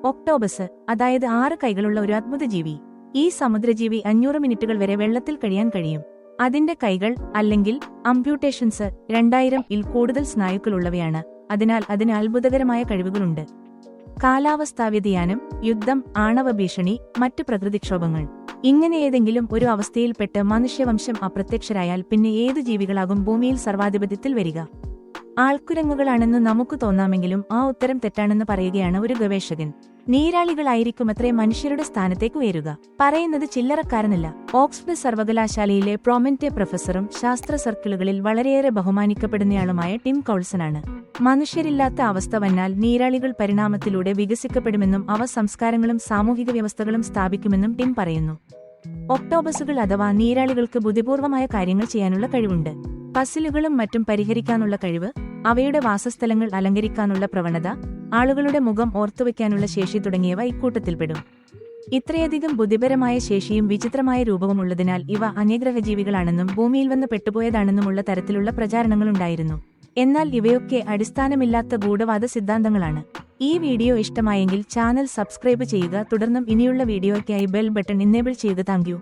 Octopus, അതായത് 6 കൈകളുള്ള ഒരു അദ്ഭുത ജീവി. ഈ സമുദ്രജീവി 500 മിനിറ്റുകൾ വരെ വെള്ളത്തിൽ കഴിയാൻ കഴിയും. അതിന്റെ കൈകൾ, അല്ലെങ്കിൽ അംപ്യൂട്ടേഷൻസ്, 2000-ൽ കൂടുതൽ സ്നായുക്കളുള്ളവയാണ്. അതിനാൽ അതിന് അത്ഭുതകരമായ കഴിവുകളുണ്ട്. കാലാവസ്ഥാ വ്യതിയാനം, യുദ്ധം, ആണവ ഭീഷണി, മറ്റ് പ്രകൃതിക്ഷോഭങ്ങൾ. ഇങ്ങനെ ഏതെങ്കിലും ഒരു അവസ്ഥയിൽപ്പെട്ട് മനുഷ്യവംശം അപ്രത്യക്ഷരായാൽ പിന്നെ ഏതു ജീവികളാകും ഭൂമിയിൽ സർവാധിപത്യത്തിൽ വരിക? ആൾക്കുരങ്ങുകളാണെന്ന് നമുക്ക് തോന്നാമെങ്കിലും ആ ഉത്തരം തെറ്റാണെന്ന് പറയുകയാണ് ഒരു ഗവേഷകൻ. നീരാളികളായിരിക്കുമത്രേ മനുഷ്യരുടെ സ്ഥാനത്തേക്ക് ഉയരുക. പറയുന്നത് ചില്ലറക്കാരനല്ല. ഓക്സ്ഫോർഡ് സർവകലാശാലയിലെ പ്രോമിനന്റ് പ്രൊഫസറും ശാസ്ത്ര സർക്കിളുകളിൽ വളരെയേറെ ബഹുമാനിക്കപ്പെടുന്നയാളുമായ ടിം കൗൾസനാണ്. മനുഷ്യരില്ലാത്ത അവസ്ഥ വന്നാൽ നീരാളികൾ പരിണാമത്തിലൂടെ വികസിക്കപ്പെടുമെന്നും അവ സംസ്കാരങ്ങളും സാമൂഹിക വ്യവസ്ഥകളും സ്ഥാപിക്കുമെന്നും ടിം പറയുന്നു. ഒക്ടോബസുകൾ അഥവാ നീരാളികൾക്ക് ബുദ്ധിപൂർവമായ കാര്യങ്ങൾ ചെയ്യാനുള്ള കഴിവുണ്ട്. പസിലുകളും മറ്റും പരിഹരിക്കാനുള്ള കഴിവ്, അവയുടെ വാസസ്ഥലങ്ങൾ അലങ്കരിക്കാനുള്ള പ്രവണത, ആളുകളുടെ മുഖം ഓർത്തുവയ്ക്കാനുള്ള ശേഷി തുടങ്ങിയവ ഇക്കൂട്ടത്തിൽപ്പെടും. ഇത്രയധികം ബുദ്ധിപരമായ ശേഷിയും വിചിത്രമായ രൂപവും ഉള്ളതിനാൽ ഇവ അന്യഗ്രഹജീവികളാണെന്നും ഭൂമിയിൽ വന്ന് പെട്ടുപോയതാണെന്നുമുള്ള തരത്തിലുള്ള പ്രചാരണങ്ങളുണ്ടായിരുന്നു. എന്നാൽ ഇവയൊക്കെ അടിസ്ഥാനമില്ലാത്ത ഗൂഢവാദ സിദ്ധാന്തങ്ങളാണ്. ഈ വീഡിയോ ഇഷ്ടമായെങ്കിൽ ചാനൽ സബ്സ്ക്രൈബ് ചെയ്യുക. തുടർന്നും ഇനിയുള്ള വീഡിയോയ്ക്കായി ബെൽ ബട്ടൺ ഇനേബിൾ ചെയ്യുക. Thank you.